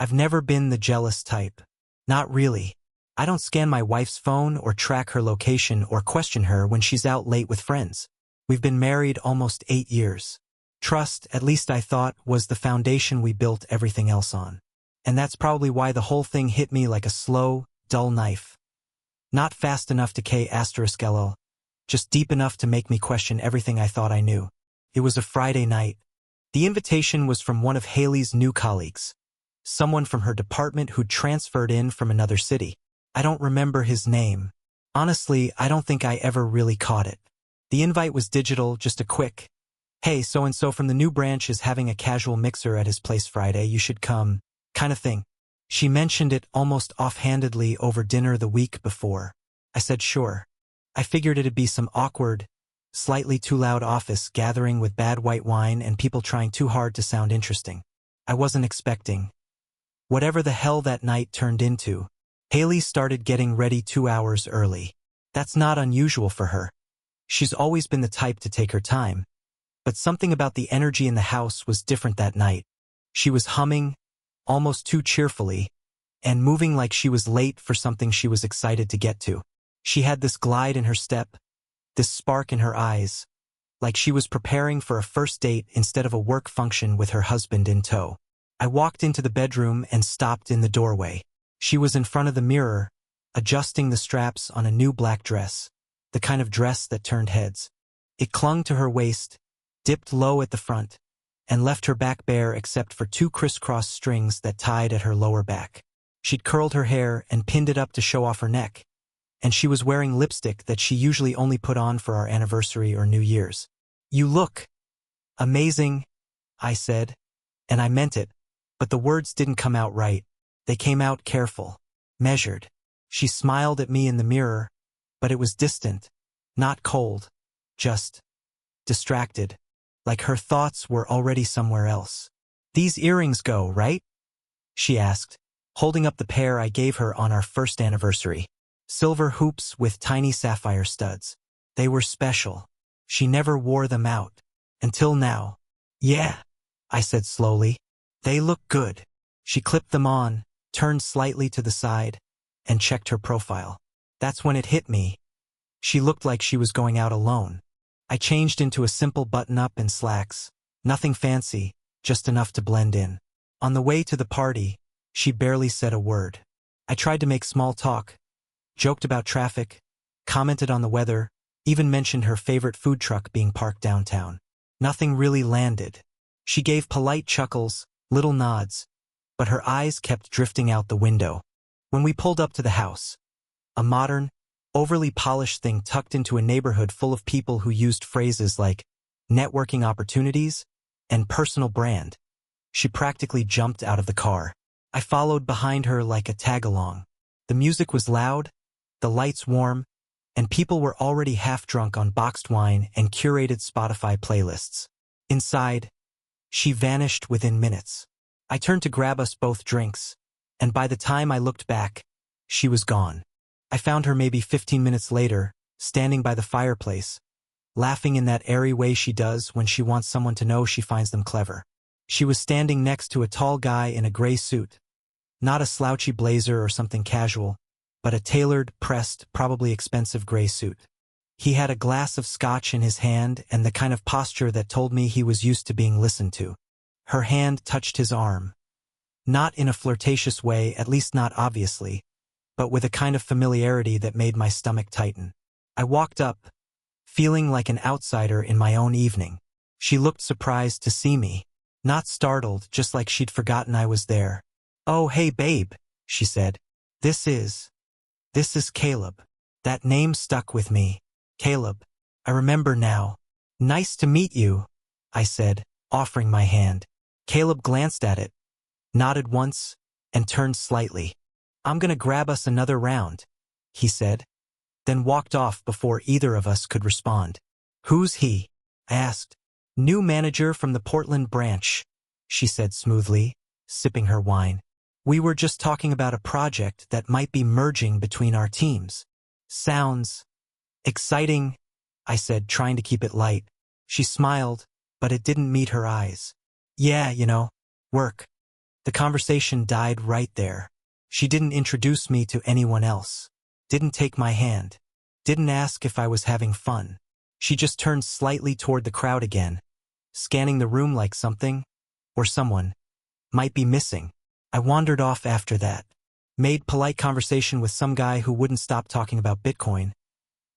I've never been the jealous type. Not really. I don't scan my wife's phone or track her location or question her when she's out late with friends. We've been married almost 8 years. Trust, at least I thought, was the foundation we built everything else on. And that's probably why the whole thing hit me like a slow, dull knife. Not fast enough to K*LL, just deep enough to make me question everything I thought I knew. It was a Friday night. The invitation was from one of Haley's new colleagues. Someone from her department who'd transferred in from another city. I don't remember his name. Honestly, I don't think I ever really caught it. The invite was digital, just a quick, "Hey, so-and-so from the new branch is having a casual mixer at his place Friday, you should come," kind of thing. She mentioned it almost offhandedly over dinner the week before. I said sure. I figured it'd be some awkward, slightly too loud office gathering with bad white wine and people trying too hard to sound interesting. I wasn't expecting whatever the hell that night turned into. Haley started getting ready 2 hours early. That's not unusual for her. She's always been the type to take her time. But something about the energy in the house was different that night. She was humming, almost too cheerfully, and moving like she was late for something she was excited to get to. She had this glide in her step, this spark in her eyes, like she was preparing for a first date instead of a work function with her husband in tow. I walked into the bedroom and stopped in the doorway. She was in front of the mirror, adjusting the straps on a new black dress, the kind of dress that turned heads. It clung to her waist, dipped low at the front, and left her back bare except for 2 crisscross strings that tied at her lower back. She'd curled her hair and pinned it up to show off her neck, and she was wearing lipstick that she usually only put on for our anniversary or New Year's. "You look amazing," I said, and I meant it, but the words didn't come out right. They came out careful, measured. She smiled at me in the mirror, but it was distant, not cold, just distracted, like her thoughts were already somewhere else. "These earrings go, right?" she asked, holding up the pair I gave her on our first anniversary. Silver hoops with tiny sapphire studs. They were special. She never wore them out. Until now. "Yeah," I said slowly. "They look good." She clipped them on, turned slightly to the side, and checked her profile. That's when it hit me. She looked like she was going out alone. I changed into a simple button-up and slacks. Nothing fancy, just enough to blend in. On the way to the party, she barely said a word. I tried to make small talk, joked about traffic, commented on the weather, even mentioned her favorite food truck being parked downtown. Nothing really landed. She gave polite chuckles, little nods, but her eyes kept drifting out the window. When we pulled up to the house, a modern, overly polished thing tucked into a neighborhood full of people who used phrases like networking opportunities and personal brand, she practically jumped out of the car. I followed behind her like a tag-along. The music was loud, the lights warm, and people were already half-drunk on boxed wine and curated Spotify playlists. Inside, she vanished within minutes. I turned to grab us both drinks, and by the time I looked back, she was gone. I found her maybe 15 minutes later, standing by the fireplace, laughing in that airy way she does when she wants someone to know she finds them clever. She was standing next to a tall guy in a gray suit, not a slouchy blazer or something casual, but a tailored, pressed, probably expensive gray suit. He had a glass of scotch in his hand and the kind of posture that told me he was used to being listened to. Her hand touched his arm. Not in a flirtatious way, at least not obviously, but with a kind of familiarity that made my stomach tighten. I walked up, feeling like an outsider in my own evening. She looked surprised to see me. Not startled, just like she'd forgotten I was there. "Oh, hey babe," she said. This is Caleb." That name stuck with me. Caleb. I remember now. "Nice to meet you," I said, offering my hand. Caleb glanced at it, nodded once, and turned slightly. "I'm gonna grab us another round," he said, then walked off before either of us could respond. "Who's he?" I asked. "New manager from the Portland branch," she said smoothly, sipping her wine. "We were just talking about a project that might be merging between our teams." "Sounds exciting," I said, trying to keep it light. She smiled, but it didn't meet her eyes. "Yeah, work. The conversation died right there. She didn't introduce me to anyone else. Didn't take my hand. Didn't ask if I was having fun. She just turned slightly toward the crowd again, scanning the room like something, or someone, might be missing. I wandered off after that. Made polite conversation with some guy who wouldn't stop talking about Bitcoin,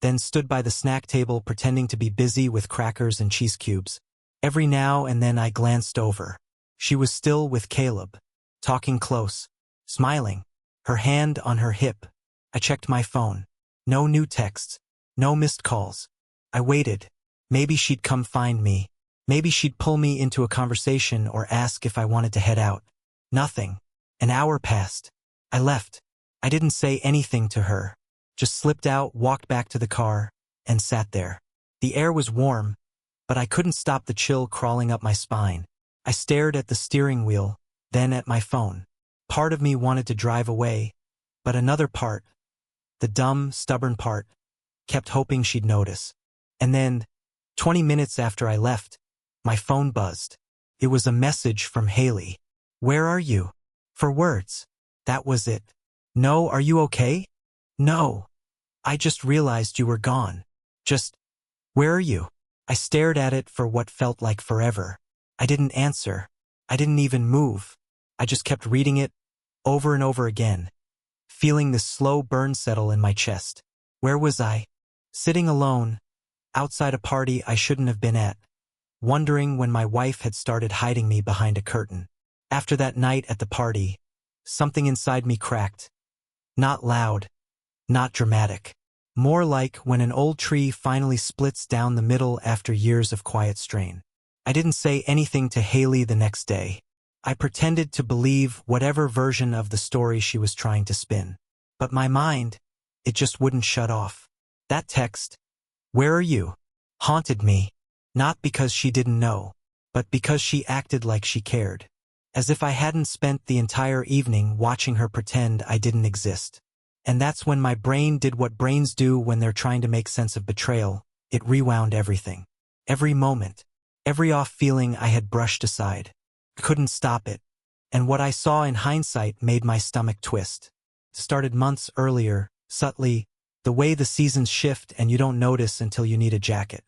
then stood by the snack table pretending to be busy with crackers and cheese cubes. Every now and then I glanced over. She was still with Caleb, talking close, smiling, her hand on her hip. I checked my phone. No new texts, no missed calls. I waited. Maybe she'd come find me. Maybe she'd pull me into a conversation or ask if I wanted to head out. Nothing. An hour passed. I left. I didn't say anything to her. Just slipped out, walked back to the car, and sat there. The air was warm, but I couldn't stop the chill crawling up my spine. I stared at the steering wheel, then at my phone. Part of me wanted to drive away, but another part, the dumb, stubborn part, kept hoping she'd notice. And then, 20 minutes after I left, my phone buzzed. It was a message from Haley. "Where are you?" 4 words. That was it. "No, are you okay?" "No. I just realized you were gone." Just, "Where are you?" I stared at it for what felt like forever. I didn't answer. I didn't even move. I just kept reading it, over and over again, feeling this slow burn settle in my chest. Where was I? Sitting alone, outside a party I shouldn't have been at, wondering when my wife had started hiding me behind a curtain. After that night at the party, something inside me cracked. Not loud, not dramatic. More like when an old tree finally splits down the middle after years of quiet strain. I didn't say anything to Haley the next day. I pretended to believe whatever version of the story she was trying to spin. But my mind, it just wouldn't shut off. That text, "Where are you?" haunted me, not because she didn't know, but because she acted like she cared. As if I hadn't spent the entire evening watching her pretend I didn't exist. And that's when my brain did what brains do when they're trying to make sense of betrayal. It rewound everything. Every moment. Every off feeling I had brushed aside. Couldn't stop it. And what I saw in hindsight made my stomach twist. Started months earlier, subtly, the way the seasons shift and you don't notice until you need a jacket.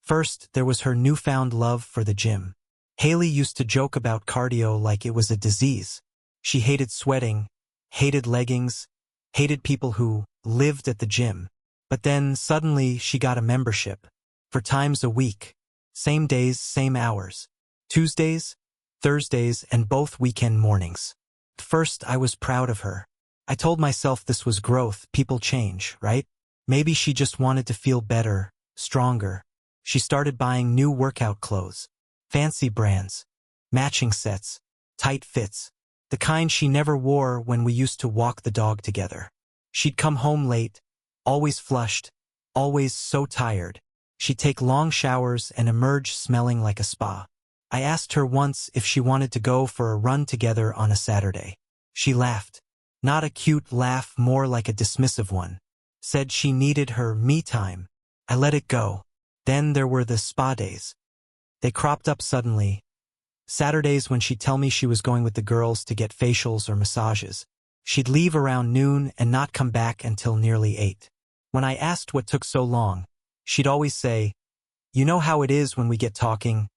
First, there was her newfound love for the gym. Haley used to joke about cardio like it was a disease. She hated sweating, hated leggings, hated people who lived at the gym. But then, suddenly, she got a membership. 4 times a week. Same days, same hours. Tuesdays, Thursdays, and both weekend mornings. At first, I was proud of her. I told myself this was growth, people change, right? Maybe she just wanted to feel better, stronger. She started buying new workout clothes. Fancy brands. Matching sets. Tight fits. The kind she never wore when we used to walk the dog together. She'd come home late, always flushed, always so tired. She'd take long showers and emerge smelling like a spa. I asked her once if she wanted to go for a run together on a Saturday. She laughed. Not a cute laugh, more like a dismissive one. Said she needed her me time. I let it go. Then there were the spa days. They cropped up suddenly. Saturdays when she'd tell me she was going with the girls to get facials or massages. She'd leave around noon and not come back until nearly 8. When I asked what took so long, she'd always say, "You know how it is when we get talking,"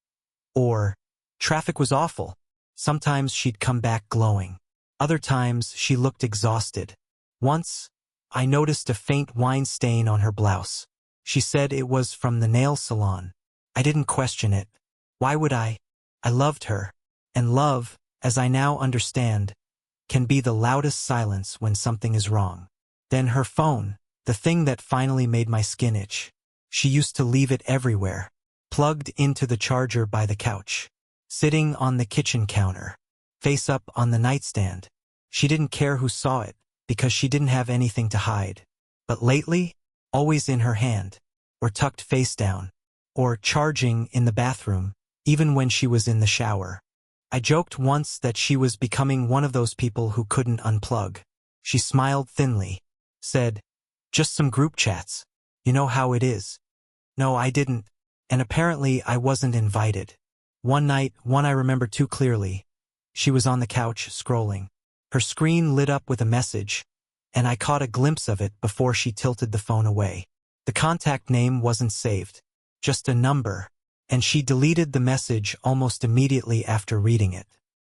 or "Traffic was awful." Sometimes she'd come back glowing. Other times she looked exhausted. Once, I noticed a faint wine stain on her blouse. She said it was from the nail salon. I didn't question it. Why would I? I loved her. And love, as I now understand, can be the loudest silence when something is wrong. Then her phone, the thing that finally made my skin itch. She used to leave it everywhere. Plugged into the charger by the couch. Sitting on the kitchen counter. Face up on the nightstand. She didn't care who saw it, because she didn't have anything to hide. But lately, always in her hand, or tucked face down, or charging in the bathroom, even when she was in the shower. I joked once that she was becoming one of those people who couldn't unplug. She smiled thinly, said, "Just some group chats. You know how it is." No, I didn't, and apparently I wasn't invited. One night, one I remember too clearly, She was on the couch, scrolling. Her screen lit up with a message, and I caught a glimpse of it before she tilted the phone away. The contact name wasn't saved, just a number, and she deleted the message almost immediately after reading it.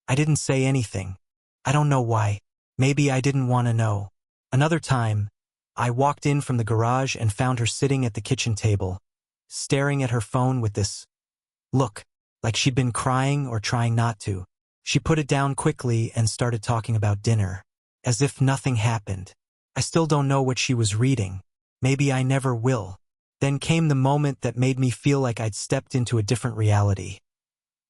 I didn't say anything. I don't know why. Maybe I didn't want to know. Another time, I walked in from the garage and found her sitting at the kitchen table, staring at her phone with this look, like she'd been crying or trying not to. She put it down quickly and started talking about dinner, as if nothing happened. I still don't know what she was reading. Maybe I never will. Then came the moment that made me feel like I'd stepped into a different reality.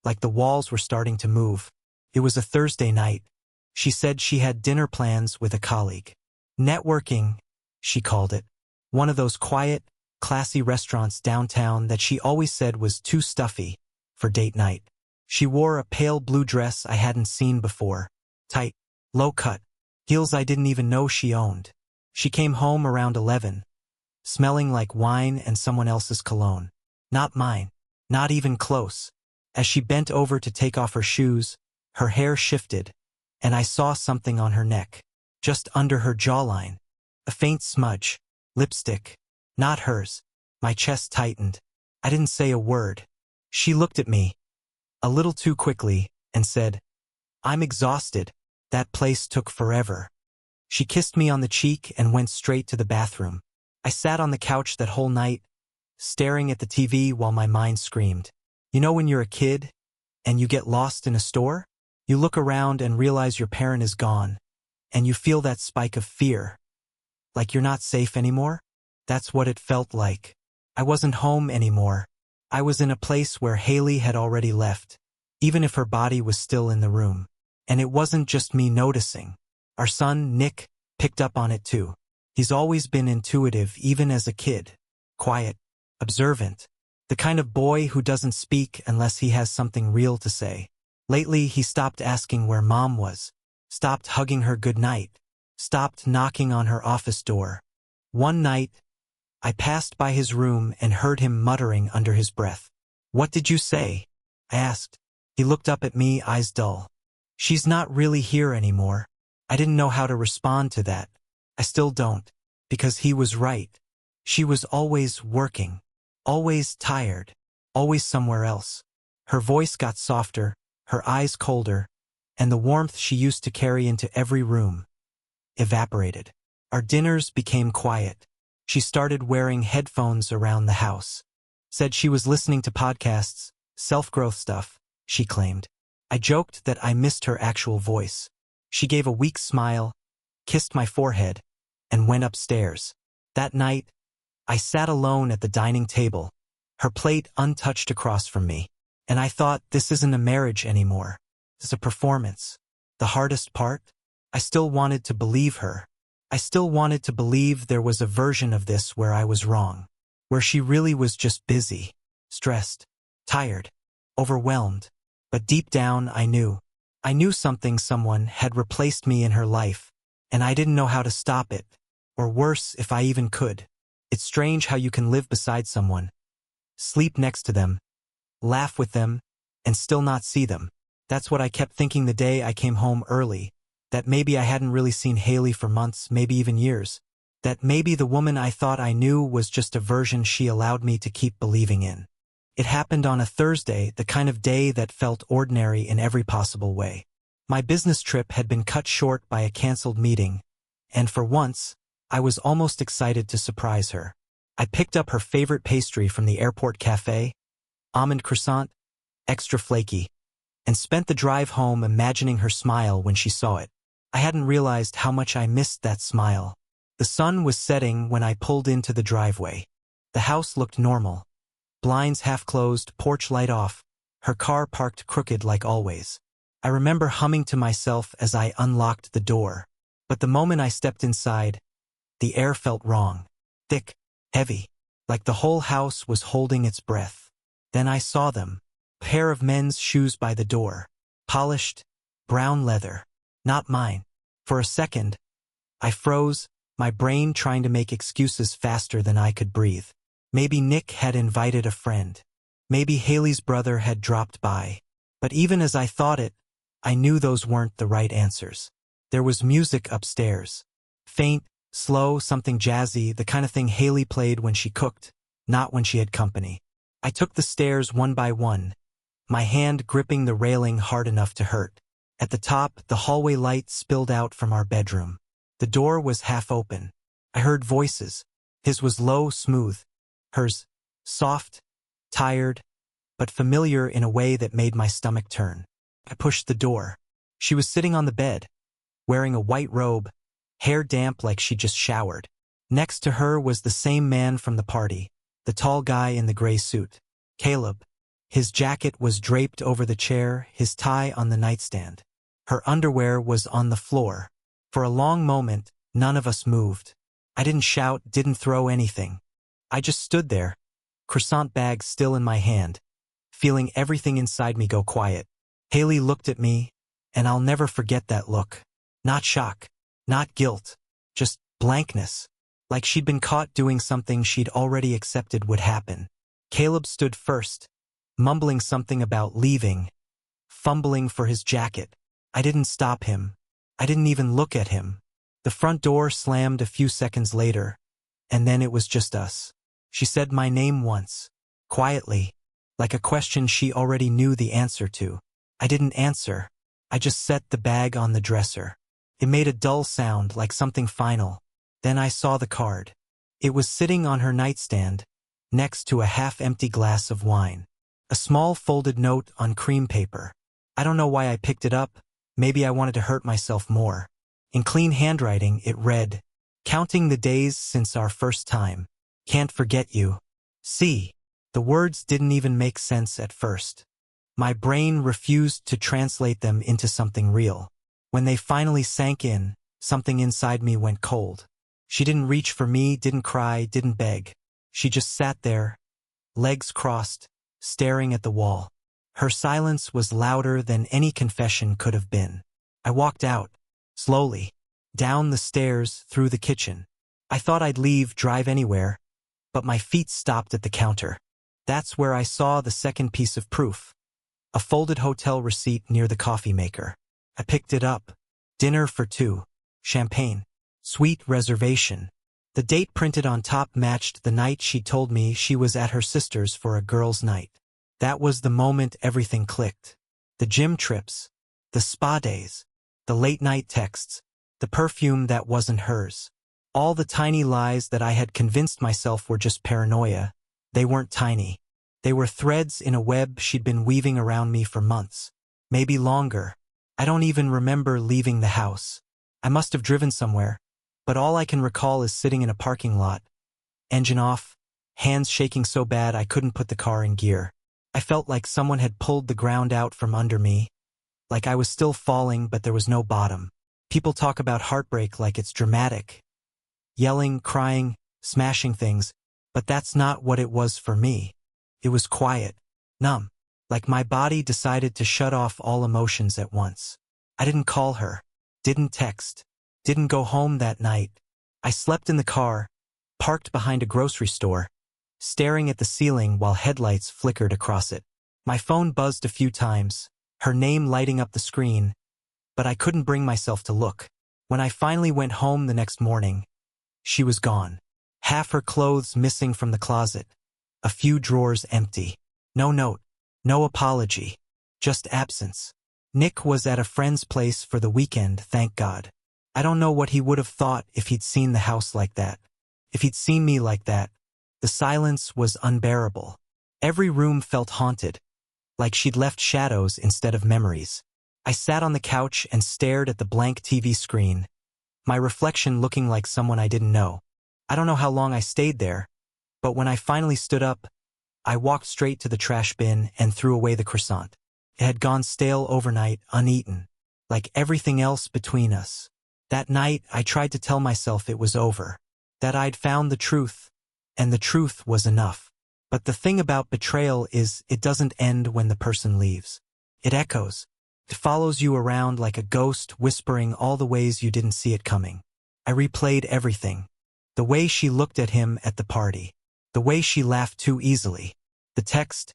Like the walls were starting to move. It was a Thursday night. She said she had dinner plans with a colleague. Networking, she called it. One of those quiet, classy restaurants downtown that she always said was too stuffy for date night. She wore a pale blue dress I hadn't seen before. Tight, low-cut, heels I didn't even know she owned. She came home around 11, smelling like wine and someone else's cologne. Not mine, not even close. As she bent over to take off her shoes, her hair shifted, and I saw something on her neck, just under her jawline. A faint smudge. Lipstick. Not hers. My chest tightened. I didn't say a word. She looked at me, a little too quickly, and said, "I'm exhausted. That place took forever." She kissed me on the cheek and went straight to the bathroom. I sat on the couch that whole night, staring at the TV while my mind screamed. You know when you're a kid, and you get lost in a store? You look around and realize your parent is gone, and you feel that spike of fear. Like you're not safe anymore? That's what it felt like. I wasn't home anymore. I was in a place where Haley had already left, even if her body was still in the room. And it wasn't just me noticing. Our son, Nick, picked up on it too. He's always been intuitive, even as a kid. Quiet, observant. The kind of boy who doesn't speak unless he has something real to say. Lately, he stopped asking where Mom was, stopped hugging her goodnight, stopped knocking on her office door. One night, I passed by his room and heard him muttering under his breath. "What did you say?" I asked. He looked up at me, eyes dull. "She's not really here anymore." I didn't know how to respond to that. I still don't, because he was right. She was always working, always tired, always somewhere else. Her voice got softer, her eyes colder, and the warmth she used to carry into every room evaporated. Our dinners became quiet. She started wearing headphones around the house. Said she was listening to podcasts, self-growth stuff, she claimed. I joked that I missed her actual voice. She gave a weak smile, kissed my forehead, and went upstairs. That night, I sat alone at the dining table, her plate untouched across from me. And I thought, this isn't a marriage anymore. It's a performance. The hardest part? I still wanted to believe her. I still wanted to believe there was a version of this where I was wrong. Where she really was just busy, stressed, tired, overwhelmed. But deep down, I knew. I knew someone had replaced me in her life, and I didn't know how to stop it. Or worse, if I even could. It's strange how you can live beside someone, sleep next to them, laugh with them, and still not see them. That's what I kept thinking the day I came home early, that maybe I hadn't really seen Haley for months, maybe even years, that maybe the woman I thought I knew was just a version she allowed me to keep believing in. It happened on a Thursday, the kind of day that felt ordinary in every possible way. My business trip had been cut short by a canceled meeting, and for once, I was almost excited to surprise her. I picked up her favorite pastry from the airport cafe, almond croissant, extra flaky, and spent the drive home imagining her smile when she saw it. I hadn't realized how much I missed that smile. The sun was setting when I pulled into the driveway. The house looked normal. Blinds half closed, porch light off, her car parked crooked like always. I remember humming to myself as I unlocked the door. But the moment I stepped inside, the air felt wrong. Thick, heavy, like the whole house was holding its breath. Then I saw them. A pair of men's shoes by the door. Polished, brown leather. Not mine. For a second, I froze, my brain trying to make excuses faster than I could breathe. Maybe Nick had invited a friend. Maybe Haley's brother had dropped by. But even as I thought it, I knew those weren't the right answers. There was music upstairs. Faint, slow, something jazzy, the kind of thing Haley played when she cooked, not when she had company. I took the stairs one by one, my hand gripping the railing hard enough to hurt. At the top, the hallway light spilled out from our bedroom. The door was half open. I heard voices. His was low, smooth. Hers, soft, tired, but familiar in a way that made my stomach turn. I pushed the door. She was sitting on the bed, wearing a white robe, hair damp like she just showered. Next to her was the same man from the party, the tall guy in the gray suit. Caleb. His jacket was draped over the chair, his tie on the nightstand. Her underwear was on the floor. For a long moment, none of us moved. I didn't shout, didn't throw anything. I just stood there, croissant bag still in my hand, feeling everything inside me go quiet. Haley looked at me, and I'll never forget that look. Not shock, not guilt, just blankness. Like she'd been caught doing something she'd already accepted would happen. Caleb stood first, mumbling something about leaving, fumbling for his jacket. I didn't stop him. I didn't even look at him. The front door slammed a few seconds later, and then it was just us. She said my name once, quietly, like a question she already knew the answer to. I didn't answer. I just set the bag on the dresser. It made a dull sound like something final. Then I saw the card. It was sitting on her nightstand, next to a half-empty glass of wine. A small folded note on cream paper. I don't know why I picked it up. Maybe I wanted to hurt myself more. In clean handwriting, it read, "Counting the days since our first time. Can't forget you. See." The words didn't even make sense at first. My brain refused to translate them into something real. When they finally sank in, something inside me went cold. She didn't reach for me, didn't cry, didn't beg. She just sat there, legs crossed, staring at the wall. Her silence was louder than any confession could have been. I walked out, slowly, down the stairs, through the kitchen. I thought I'd leave, drive anywhere, but my feet stopped at the counter. That's where I saw the second piece of proof. A folded hotel receipt near the coffee maker. I picked it up. Dinner for two. Champagne. Suite reservation. The date printed on top matched the night she told me she was at her sister's for a girls' night. That was the moment everything clicked. The gym trips, the spa days, the late-night texts, the perfume that wasn't hers. All the tiny lies that I had convinced myself were just paranoia. They weren't tiny. They were threads in a web she'd been weaving around me for months. Maybe longer. I don't even remember leaving the house. I must have driven somewhere, but all I can recall is sitting in a parking lot. Engine off, hands shaking so bad I couldn't put the car in gear. I felt like someone had pulled the ground out from under me, like I was still falling but there was no bottom. People talk about heartbreak like it's dramatic. Yelling, crying, smashing things, but that's not what it was for me. It was quiet, numb, like my body decided to shut off all emotions at once. I didn't call her, didn't text, didn't go home that night. I slept in the car, parked behind a grocery store, staring at the ceiling while headlights flickered across it. My phone buzzed a few times, her name lighting up the screen, but I couldn't bring myself to look. When I finally went home the next morning, she was gone. Half her clothes missing from the closet, a few drawers empty. No note, no apology, just absence. Nick was at a friend's place for the weekend, thank God. I don't know what he would have thought if he'd seen the house like that. If he'd seen me like that. The silence was unbearable. Every room felt haunted, like she'd left shadows instead of memories. I sat on the couch and stared at the blank TV screen, my reflection looking like someone I didn't know. I don't know how long I stayed there, but when I finally stood up, I walked straight to the trash bin and threw away the croissant. It had gone stale overnight, uneaten, like everything else between us. That night, I tried to tell myself it was over, that I'd found the truth, and the truth was enough. But the thing about betrayal is it doesn't end when the person leaves. It echoes. It follows you around like a ghost, whispering all the ways you didn't see it coming. I replayed everything. The way she looked at him at the party. The way she laughed too easily. The text,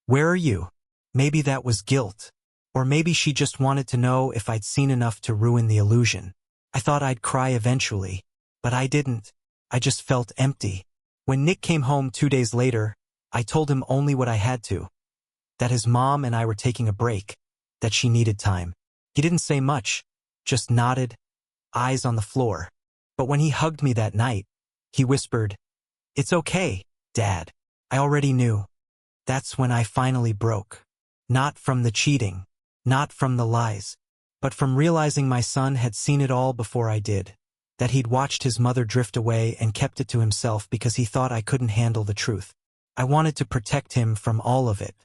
"Where are you?" Maybe that was guilt. Or maybe she just wanted to know if I'd seen enough to ruin the illusion. I thought I'd cry eventually, but I didn't. I just felt empty. When Nick came home 2 days later, I told him only what I had to. That his mom and I were taking a break, that she needed time. He didn't say much, just nodded, eyes on the floor. But when he hugged me that night, he whispered, "It's okay, Dad. I already knew." That's when I finally broke. Not from the cheating, not from the lies, but from realizing my son had seen it all before I did. That he'd watched his mother drift away and kept it to himself because he thought I couldn't handle the truth. I wanted to protect him from all of it.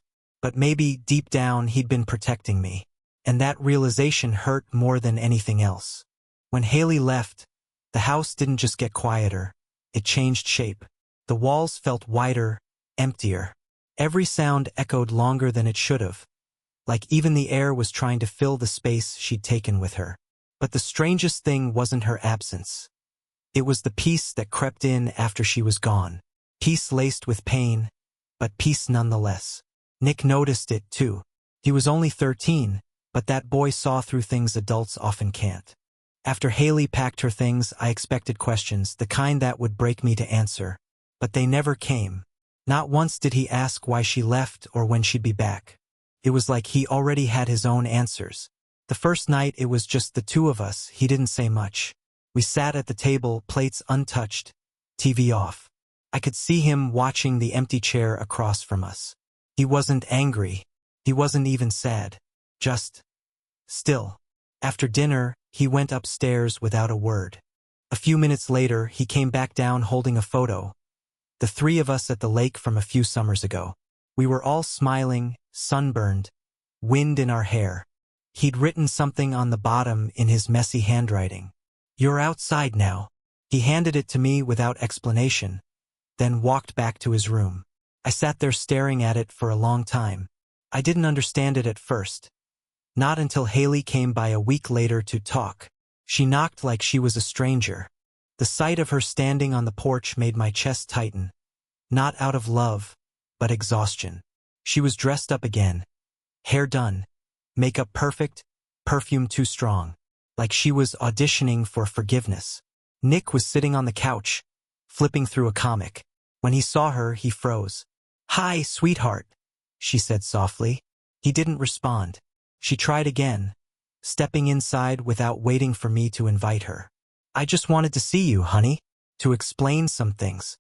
But maybe, deep down, he'd been protecting me. And that realization hurt more than anything else. When Haley left, the house didn't just get quieter. It changed shape. The walls felt wider, emptier. Every sound echoed longer than it should have. Like even the air was trying to fill the space she'd taken with her. But the strangest thing wasn't her absence. It was the peace that crept in after she was gone. Peace laced with pain, but peace nonetheless. Nick noticed it, too. He was only 13, but that boy saw through things adults often can't. After Haley packed her things, I expected questions, the kind that would break me to answer. But they never came. Not once did he ask why she left or when she'd be back. It was like he already had his own answers. The first night it was just the two of us. He didn't say much. We sat at the table, plates untouched, TV off. I could see him watching the empty chair across from us. He wasn't angry. He wasn't even sad. Just still. After dinner, he went upstairs without a word. A few minutes later, he came back down holding a photo. The three of us at the lake from a few summers ago. We were all smiling, sunburned, wind in our hair. He'd written something on the bottom in his messy handwriting. "You're outside now." He handed it to me without explanation, then walked back to his room. I sat there staring at it for a long time. I didn't understand it at first. Not until Haley came by a week later to talk. She knocked like she was a stranger. The sight of her standing on the porch made my chest tighten. Not out of love, but exhaustion. She was dressed up again. Hair done. Makeup perfect. Perfume too strong. Like she was auditioning for forgiveness. Nick was sitting on the couch, flipping through a comic. When he saw her, he froze. "Hi, sweetheart," she said softly. He didn't respond. She tried again, stepping inside without waiting for me to invite her. "I just wanted to see you, honey, to explain some things."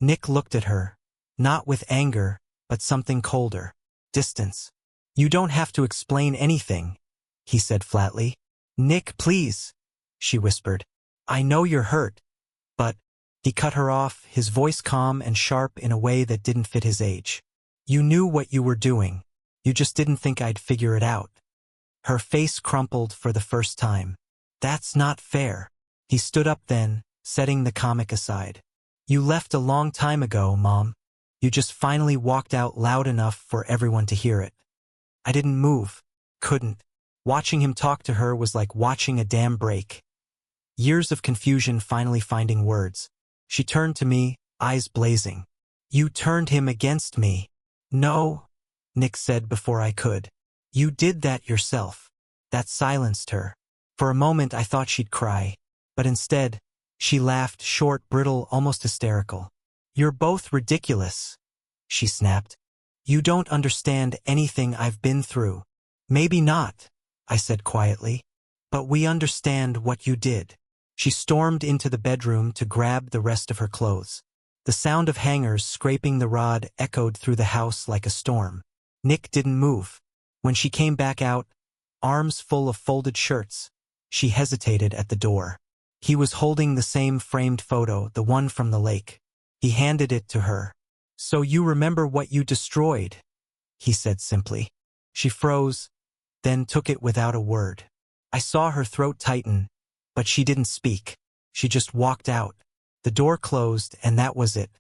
Nick looked at her, not with anger, but something colder. Distance. "You don't have to explain anything," he said flatly. "Nick, please," she whispered. "I know you're hurt, but—" He cut her off, his voice calm and sharp in a way that didn't fit his age. "You knew what you were doing. You just didn't think I'd figure it out." Her face crumpled for the first time. "That's not fair." He stood up then, setting the comic aside. "You left a long time ago, Mom. You just finally walked out loud enough for everyone to hear it." I didn't move. Couldn't. Watching him talk to her was like watching a dam break. Years of confusion finally finding words. She turned to me, eyes blazing. "You turned him against me." "No," Nick said before I could. "You did that yourself." That silenced her. For a moment I thought she'd cry. But instead, she laughed, short, brittle, almost hysterical. "You're both ridiculous," she snapped. "You don't understand anything I've been through." "Maybe not," I said quietly. "But we understand what you did." She stormed into the bedroom to grab the rest of her clothes. The sound of hangers scraping the rod echoed through the house like a storm. Nick didn't move. When she came back out, arms full of folded shirts, she hesitated at the door. He was holding the same framed photo, the one from the lake. He handed it to her. "So you remember what you destroyed," he said simply. She froze, then took it without a word. I saw her throat tighten, but she didn't speak. She just walked out. The door closed, and that was it.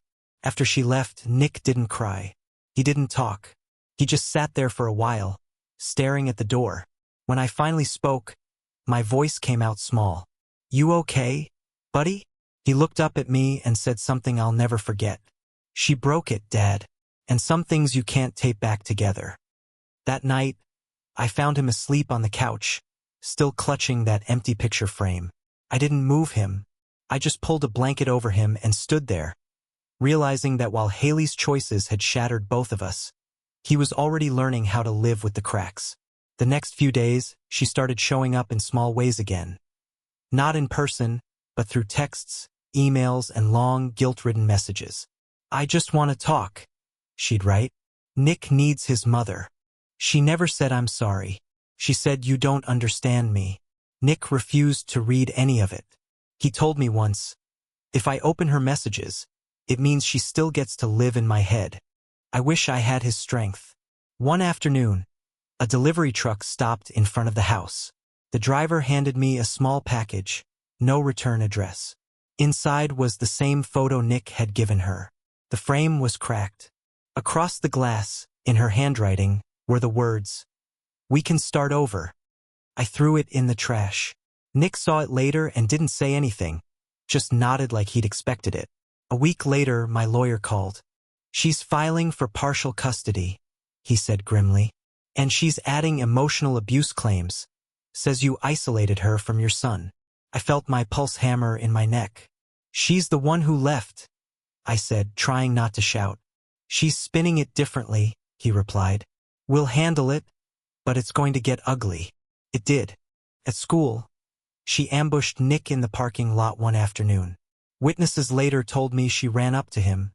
After she left, Nick didn't cry. He didn't talk. He just sat there for a while, staring at the door. When I finally spoke, my voice came out small. "You okay, buddy?" He looked up at me and said something I'll never forget. "She broke it, Dad. And some things you can't tape back together." That night, I found him asleep on the couch, still clutching that empty picture frame. I didn't move him. I just pulled a blanket over him and stood there, realizing that while Haley's choices had shattered both of us, he was already learning how to live with the cracks. The next few days, she started showing up in small ways again. Not in person, but through texts, emails, and long, guilt-ridden messages. "I just want to talk," she'd write. "Nick needs his mother." She never said "I'm sorry." She said "You don't understand me." Nick refused to read any of it. He told me once, "If I open her messages, it means she still gets to live in my head." I wish I had his strength. One afternoon, a delivery truck stopped in front of the house. The driver handed me a small package, no return address. Inside was the same photo Nick had given her. The frame was cracked. Across the glass, in her handwriting, were the words, "We can start over." I threw it in the trash. Nick saw it later and didn't say anything, just nodded like he'd expected it. A week later, my lawyer called. "She's filing for partial custody," he said grimly. "And she's adding emotional abuse claims. Says you isolated her from your son." I felt my pulse hammer in my neck. "She's the one who left," I said, trying not to shout. "She's spinning it differently," he replied. "We'll handle it, but it's going to get ugly." It did. At school, she ambushed Nick in the parking lot one afternoon. Witnesses later told me she ran up to him,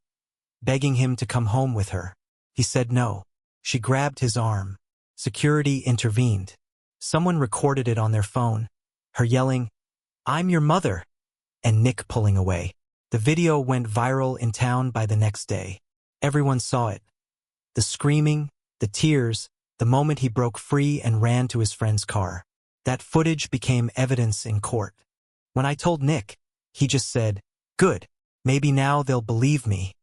begging him to come home with her. He said no. She grabbed his arm. Security intervened. Someone recorded it on their phone, her yelling, "I'm your mother," and Nick pulling away. The video went viral in town by the next day. Everyone saw it. The screaming, the tears, the moment he broke free and ran to his friend's car. That footage became evidence in court. When I told Nick, he just said, "Good, maybe now they'll believe me."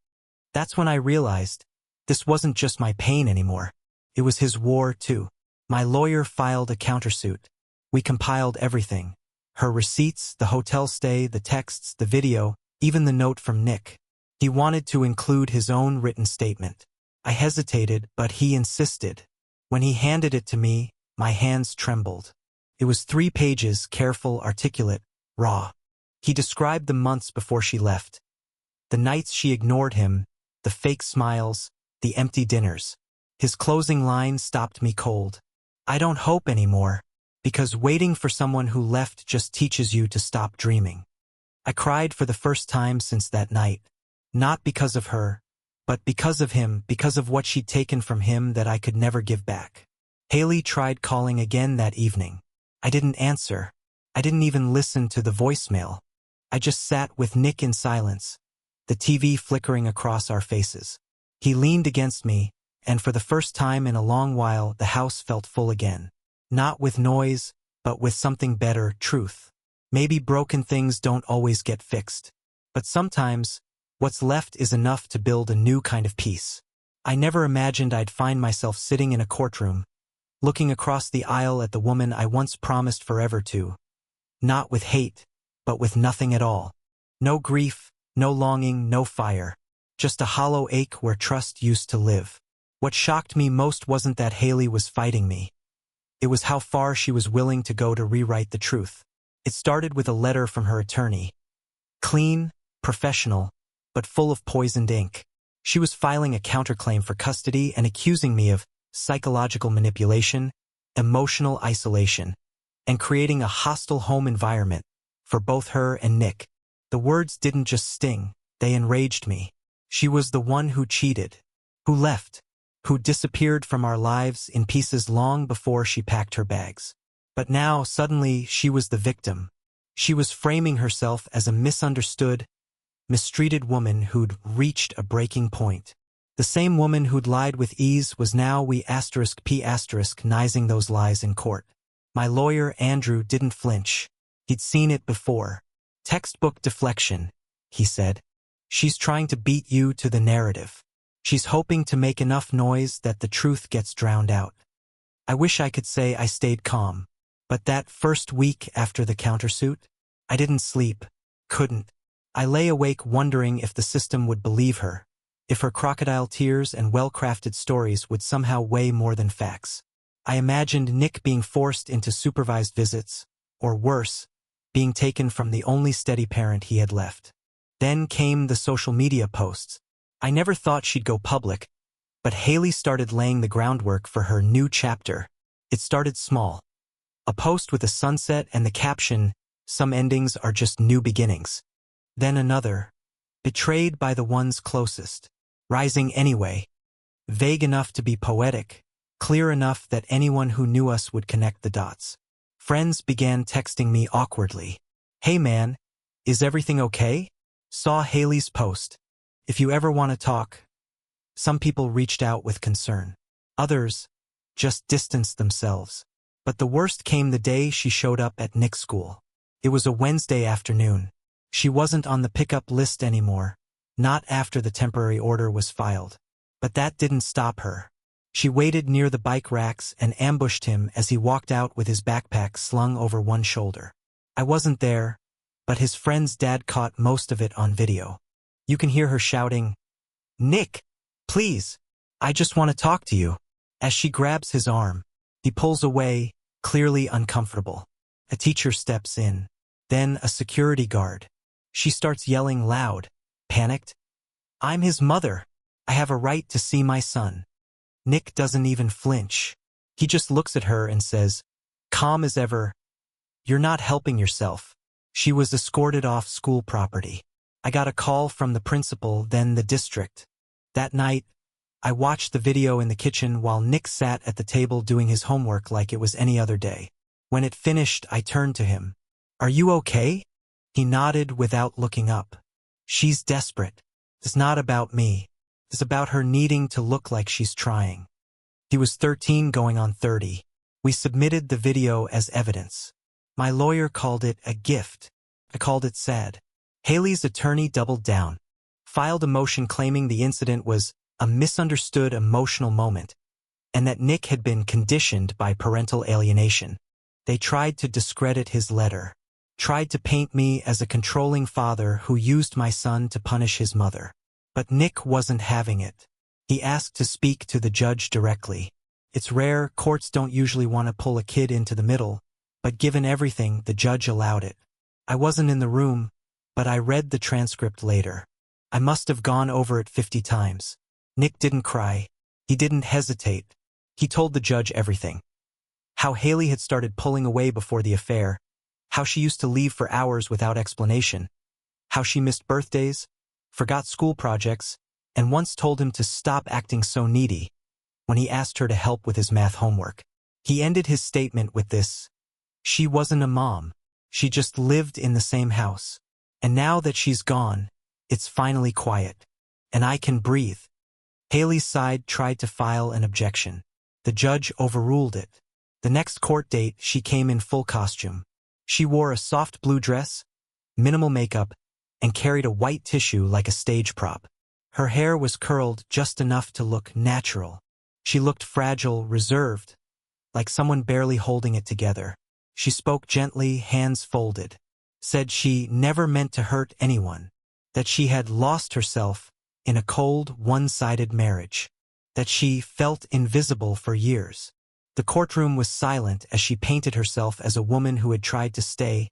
That's when I realized this wasn't just my pain anymore. It was his war too. My lawyer filed a countersuit. We compiled everything. Her receipts, the hotel stay, the texts, the video, even the note from Nick. He wanted to include his own written statement. I hesitated, but he insisted. When he handed it to me, my hands trembled. It was 3 pages, careful, articulate, raw. He described the months before she left. The nights she ignored him, the fake smiles, the empty dinners. His closing line stopped me cold. "I don't hope anymore, because waiting for someone who left just teaches you to stop dreaming." I cried for the first time since that night. Not because of her, but because of him, because of what she'd taken from him that I could never give back. Haley tried calling again that evening. I didn't answer. I didn't even listen to the voicemail. I just sat with Nick in silence, the TV flickering across our faces. He leaned against me, and for the first time in a long while, the house felt full again. Not with noise, but with something better, truth. Maybe broken things don't always get fixed, but sometimes what's left is enough to build a new kind of peace. I never imagined I'd find myself sitting in a courtroom, looking across the aisle at the woman I once promised forever to. Not with hate, but with nothing at all. No grief, no longing, no fire. Just a hollow ache where trust used to live. What shocked me most wasn't that Haley was fighting me. It was how far she was willing to go to rewrite the truth. It started with a letter from her attorney. Clean, professional, but full of poisoned ink. She was filing a counterclaim for custody and accusing me of psychological manipulation, emotional isolation, and creating a hostile home environment for both her and Nick. The words didn't just sting, they enraged me. She was the one who cheated, who left, who disappeared from our lives in pieces long before she packed her bags. But now, suddenly, she was the victim. She was framing herself as a misunderstood, mistreated woman who'd reached a breaking point. The same woman who'd lied with ease was now nizing those lies in court. My lawyer, Andrew, didn't flinch. He'd seen it before. "Textbook deflection," he said. "She's trying to beat you to the narrative. She's hoping to make enough noise that the truth gets drowned out." I wish I could say I stayed calm. But that first week after the countersuit, I didn't sleep, couldn't. I lay awake wondering if the system would believe her, if her crocodile tears and well-crafted stories would somehow weigh more than facts. I imagined Nick being forced into supervised visits, or worse, being taken from the only steady parent he had left. Then came the social media posts. I never thought she'd go public, but Haley started laying the groundwork for her new chapter. It started small. A post with a sunset and the caption, "Some endings are just new beginnings." Then another, "Betrayed by the ones closest. Rising anyway." Vague enough to be poetic, clear enough that anyone who knew us would connect the dots. Friends began texting me awkwardly. "Hey man, is everything okay? Saw Haley's post. If you ever want to talk." Some people reached out with concern. Others just distanced themselves. But the worst came the day she showed up at Nick's school. It was a Wednesday afternoon. She wasn't on the pickup list anymore, not after the temporary order was filed. But that didn't stop her. She waited near the bike racks and ambushed him as he walked out with his backpack slung over one shoulder. I wasn't there, but his friend's dad caught most of it on video. You can hear her shouting, "Nick, please, I just want to talk to you." As she grabs his arm, he pulls away, clearly uncomfortable. A teacher steps in, then a security guard. She starts yelling loud, panicked, "I'm his mother. I have a right to see my son." Nick doesn't even flinch. He just looks at her and says, calm as ever, "You're not helping yourself." She was escorted off school property. I got a call from the principal, then the district. That night, I watched the video in the kitchen while Nick sat at the table doing his homework like it was any other day. When it finished, I turned to him. "Are you okay?" He nodded without looking up. "She's desperate. It's not about me. It's about her needing to look like she's trying." He was 13 going on 30. We submitted the video as evidence. My lawyer called it a gift. I called it sad. Haley's attorney doubled down, filed a motion claiming the incident was a misunderstood emotional moment, and that Nick had been conditioned by parental alienation. They tried to discredit his letter, tried to paint me as a controlling father who used my son to punish his mother. But Nick wasn't having it. He asked to speak to the judge directly. It's rare, courts don't usually want to pull a kid into the middle, but given everything, the judge allowed it. I wasn't in the room, but I read the transcript later. I must have gone over it 50 times. Nick didn't cry. He didn't hesitate. He told the judge everything. How Haley had started pulling away before the affair, how she used to leave for hours without explanation, how she missed birthdays, forgot school projects, and once told him to stop acting so needy when he asked her to help with his math homework. He ended his statement with this: "She wasn't a mom. She just lived in the same house. And now that she's gone, it's finally quiet. And I can breathe." Haley's side tried to file an objection. The judge overruled it. The next court date, she came in full costume. She wore a soft blue dress, minimal makeup, and carried a white tissue like a stage prop. Her hair was curled just enough to look natural. She looked fragile, reserved, like someone barely holding it together. She spoke gently, hands folded, said she never meant to hurt anyone, that she had lost herself in a cold, one-sided marriage, that she felt invisible for years. The courtroom was silent as she painted herself as a woman who had tried to stay,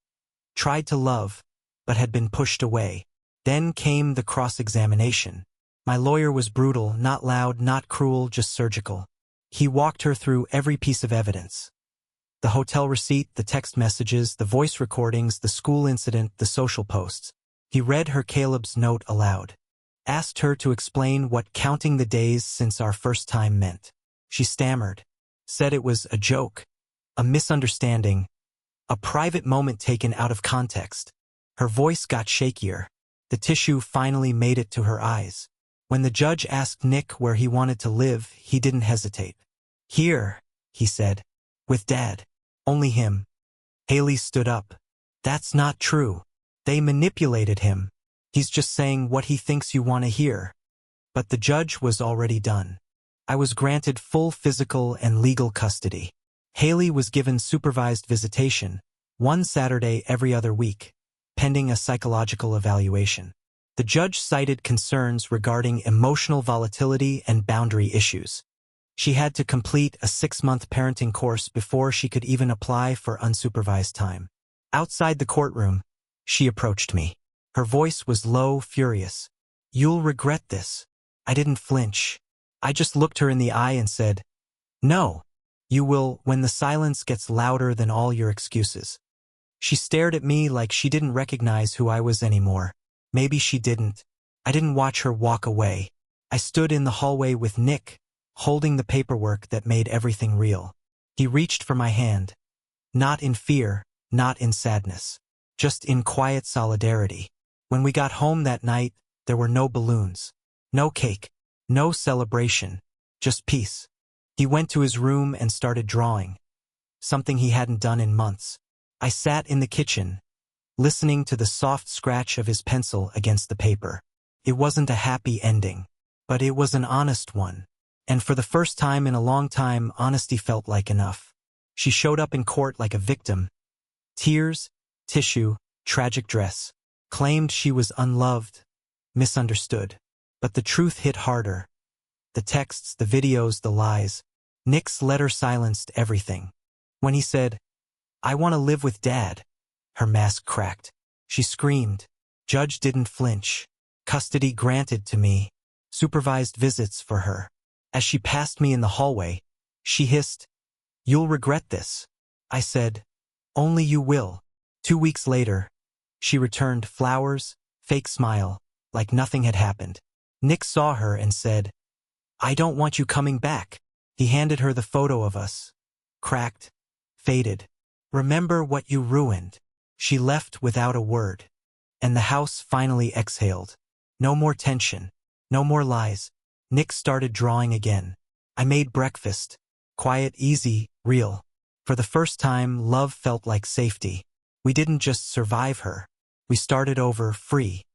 tried to love, but had been pushed away. Then came the cross-examination. My lawyer was brutal, not loud, not cruel, just surgical. He walked her through every piece of evidence. The hotel receipt, the text messages, the voice recordings, the school incident, the social posts. He read her Caleb's note aloud. Asked her to explain what counting the days since our first time meant. She stammered, said it was a joke, a misunderstanding, a private moment taken out of context. Her voice got shakier. The tissue finally made it to her eyes. When the judge asked Nick where he wanted to live, he didn't hesitate. "Here," he said, "with Dad. Only him." Haley stood up. "That's not true. They manipulated him. He's just saying what he thinks you want to hear." But the judge was already done. I was granted full physical and legal custody. Haley was given supervised visitation, one Saturday every other week, pending a psychological evaluation. The judge cited concerns regarding emotional volatility and boundary issues. She had to complete a 6-month parenting course before she could even apply for unsupervised time. Outside the courtroom, she approached me. Her voice was low, furious. "You'll regret this." I didn't flinch. I just looked her in the eye and said, "No, you will, when the silence gets louder than all your excuses." She stared at me like she didn't recognize who I was anymore. Maybe she didn't. I didn't watch her walk away. I stood in the hallway with Nick, holding the paperwork that made everything real. He reached for my hand. Not in fear, not in sadness. Just in quiet solidarity. When we got home that night, there were no balloons. No cake. No celebration. Just peace. He went to his room and started drawing. Something he hadn't done in months. I sat in the kitchen, listening to the soft scratch of his pencil against the paper. It wasn't a happy ending, but it was an honest one. And for the first time in a long time, honesty felt like enough. She showed up in court like a victim. Tears, tissue, tragic dress. Claimed she was unloved, misunderstood. But the truth hit harder. The texts, the videos, the lies. Nick's letter silenced everything. When he said, "I want to live with Dad," her mask cracked. She screamed. Judge didn't flinch. Custody granted to me. Supervised visits for her. As she passed me in the hallway, she hissed, "You'll regret this." I said, "Only you will." 2 weeks later, she returned, flowers, fake smile, like nothing had happened. Nick saw her and said, "I don't want you coming back." He handed her the photo of us. Cracked, faded. "Remember what you ruined." She left without a word. And the house finally exhaled. No more tension. No more lies. Nick started drawing again. I made breakfast. Quiet, easy, real. For the first time, love felt like safety. We didn't just survive her. We started over, free.